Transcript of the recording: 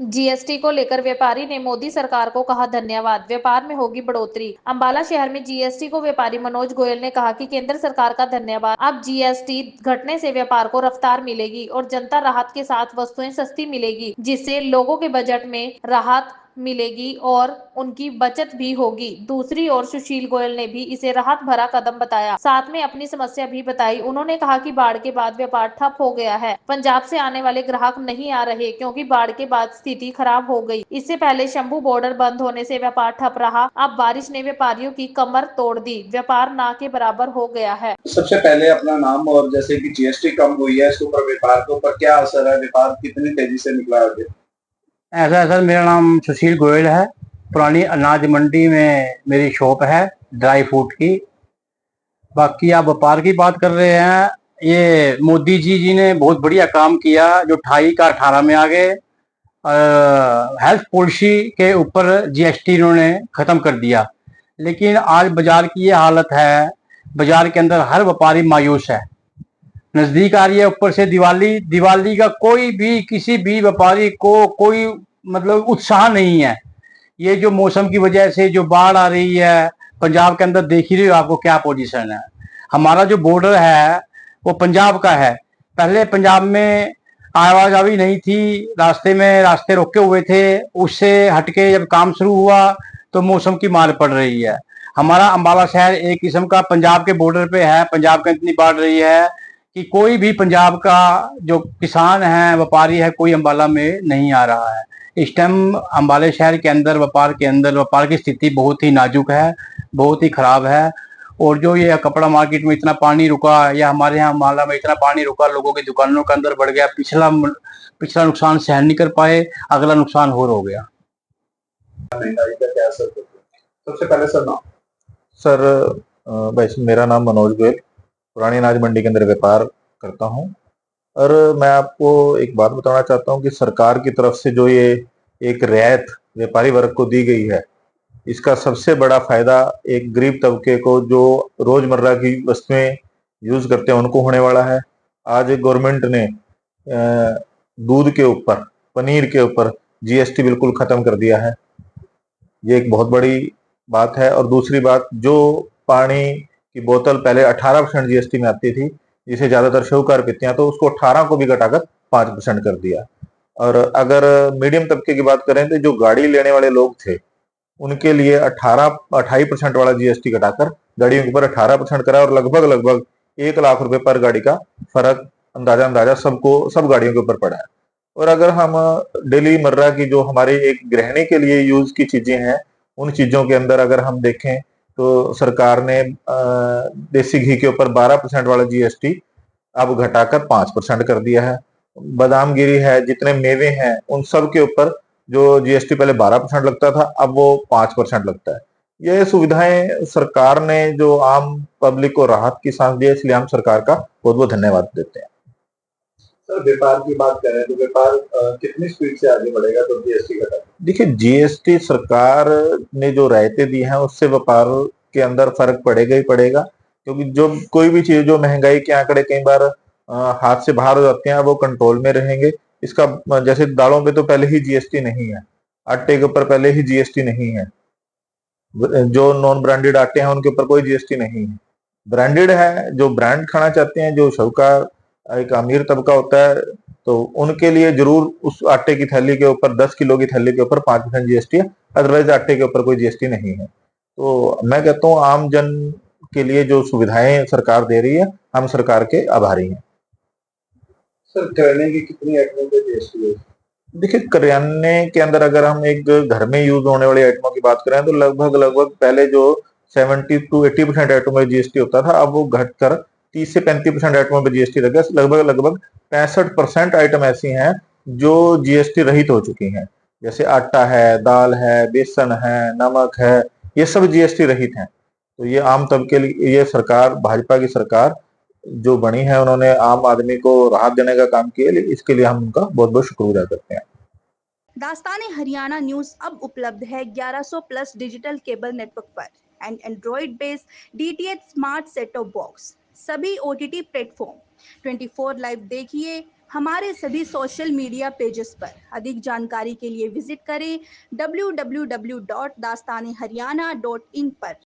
GST को लेकर व्यापारी ने मोदी सरकार को कहा धन्यवाद, व्यापार में होगी बढ़ोतरी। अंबाला शहर में जीएसटी को व्यापारी मनोज गोयल ने कहा कि केंद्र सरकार का धन्यवाद। अब जीएसटी घटने से व्यापार को रफ्तार मिलेगी और जनता राहत के साथ वस्तुएं सस्ती मिलेगी, जिससे लोगों के बजट में राहत मिलेगी और उनकी बचत भी होगी। दूसरी ओर सुशील गोयल ने भी इसे राहत भरा कदम बताया, साथ में अपनी समस्या भी बताई। उन्होंने कहा कि बाढ़ के बाद व्यापार ठप हो गया है, पंजाब से आने वाले ग्राहक नहीं आ रहे क्योंकि बाढ़ के बाद स्थिति खराब हो गई। इससे पहले शंभू बॉर्डर बंद होने से व्यापार ठप रहा, अब बारिश ने व्यापारियों की कमर तोड़ दी, व्यापार ना के बराबर हो गया है। सबसे पहले अपना नाम और जैसे कि जीएसटी कम हुई है इसके ऊपर व्यापार के ऊपर क्या असर है, व्यापार कितनी तेजी से निकला आगे? ऐसा सर, मेरा नाम सुशील गोयल है। पुरानी अनाज मंडी में मेरी शॉप है ड्राई फ्रूट की। बाकी आप व्यापार की बात कर रहे हैं, ये मोदी जी ने बहुत बढ़िया काम किया जो 28 का 18 में आ गए। हेल्थ पॉलिसी के ऊपर जीएसटी इन्होंने खत्म कर दिया, लेकिन आज बाजार की ये हालत है, बाजार के अंदर हर व्यापारी मायूस है। नजदीक आ रही है, ऊपर से दिवाली, दिवाली का कोई भी किसी भी व्यापारी को कोई मतलब उत्साह नहीं है। ये जो मौसम की वजह से जो बाढ़ आ रही है पंजाब के अंदर, देख ही रहे हो आपको क्या पोजीशन है। हमारा जो बॉर्डर है वो पंजाब का है। पहले पंजाब में आवाजाही नहीं थी, रास्ते में रास्ते रोके हुए थे। उससे हटके जब काम शुरू हुआ तो मौसम की मार पड़ रही है। हमारा अंबाला शहर एक किस्म का पंजाब के बॉर्डर पे है। पंजाब का इतनी बढ़ रही है कि कोई भी पंजाब का जो किसान है, व्यापारी है, कोई अंबाला में नहीं आ रहा है। इस टाइम अंबाला शहर के अंदर व्यापार की स्थिति बहुत ही नाजुक है, बहुत ही खराब है। और जो ये कपड़ा मार्केट में इतना पानी रुका, या हमारे यहाँ अंबाला में इतना पानी रुका, लोगों की दुकानों के अंदर बढ़ गया। पिछला नुकसान सहन नहीं कर पाए, अगला नुकसान और हो गया। महंगाई का क्या असर होता है? सबसे पहले सर नाम। सर वैसे मेरा नाम मनोज गोयल, पुरानी अनाज मंडी के अंदर व्यापार करता हूं। और मैं आपको एक बात बताना चाहता हूं कि सरकार की तरफ से जो ये एक रियायत व्यापारी वर्ग को दी गई है, इसका सबसे बड़ा फायदा एक गरीब तबके को जो रोजमर्रा की वस्तुएं यूज करते हैं उनको होने वाला है। आज गवर्नमेंट ने दूध के ऊपर, पनीर के ऊपर जीएसटी बिल्कुल खत्म कर दिया है। ये एक बहुत बड़ी बात है। और दूसरी बात, जो पानी की बोतल पहले 18% जीएसटी में आती थी, जिसे ज्यादातर शाहूकार पीते हैं, तो उसको 18 को भी घटाकर 5% कर दिया। और अगर मीडियम तबके की बात करें तो जो गाड़ी लेने वाले लोग थे उनके लिए 28% वाला जीएसटी घटाकर गाड़ियों के ऊपर 18% करा, और लगभग लगभग 1 लाख रुपए पर गाड़ी का फर्क अंदाजा सबको, सब गाड़ियों के ऊपर पड़ा है। और अगर हम डेली मर्रा की जो हमारी एक गृहिणी के लिए यूज की चीजें हैं, उन चीजों के अंदर अगर हम देखें तो सरकार ने देसी घी के ऊपर 12% वाला जीएसटी अब घटाकर 5% कर दिया है। बादाम गिरी है, जितने मेवे हैं, उन सब के ऊपर जो जीएसटी पहले 12% लगता था, अब वो 5% लगता है। ये सुविधाएं सरकार ने जो आम पब्लिक को राहत की सांस दी है, इसलिए हम सरकार का बहुत बहुत धन्यवाद देते हैं। सर व्यापार की बात करें तो व्यापार कितनी स्पीड से आगे बढ़ेगा तो जीएसटी घटा? देखिए, जीएसटी सरकार ने जो रायतें दी हैं उससे व्यापार के अंदर फर्क पड़ेगा ही पड़ेगा, क्योंकि जो कोई भी चीज, जो महंगाई के आंकड़े कई बार हाथ से बाहर हो जाते हैं, वो कंट्रोल में रहेंगे। इसका जैसे दालों पे तो पहले ही जीएसटी नहीं है, आटे के ऊपर पहले ही जीएसटी नहीं है, जो नॉन ब्रांडेड आटे हैं उनके ऊपर कोई जीएसटी नहीं है। ब्रांडेड है, जो ब्रांड खाना चाहते हैं, जो शाहूकार एक अमीर तबका होता है, तो उनके लिए जरूर उस आटे की थैली के ऊपर, 10 किलो की थैली के ऊपर 5% जीएसटी है। अदरवाइज आटे के ऊपर कोई जीएसटी नहीं है। तो मैं कहता हूँ आम जन के लिए जो सुविधाएं सरकार दे रही है, हम सरकार के आभारी हैं। सर किराने की कितनी आइटमों पे जीएसटी है? देखिए, करियाने के अंदर अगर हम एक घर में यूज होने वाली आइटमों की बात करें तो लगभग लगभग पहले जो 70 to 80% आइटमों में जीएसटी होता था, अब वो घटकर 30 से 35% आइटमों में जीएसटी लग गया। लगभग लगभग 65% आइटम ऐसी हैं जो जीएसटी रहित हो चुकी हैं। जैसे आटा है, दाल है, बेसन है, नमक है, ये सब जीएसटी रहित हैं। तो ये आम तबके के लिए, ये सरकार, भाजपा की सरकार जो बनी है, उन्होंने आम आदमी को राहत देने का काम किया, इसके लिए हम उनका बहुत बहुत शुक्रिया करते हैं। दास्तान हरियाणा न्यूज अब उपलब्ध है 1100 प्लस डिजिटल केबल नेटवर्क पर and Android based DTH smart set top box, सभी ओटीटी प्लेटफॉर्म। 24 लाइव देखिए, हमारे सभी सोशल मीडिया पेजेस पर। अधिक जानकारी के लिए विजिट करें www.dastaneharyana.in पर।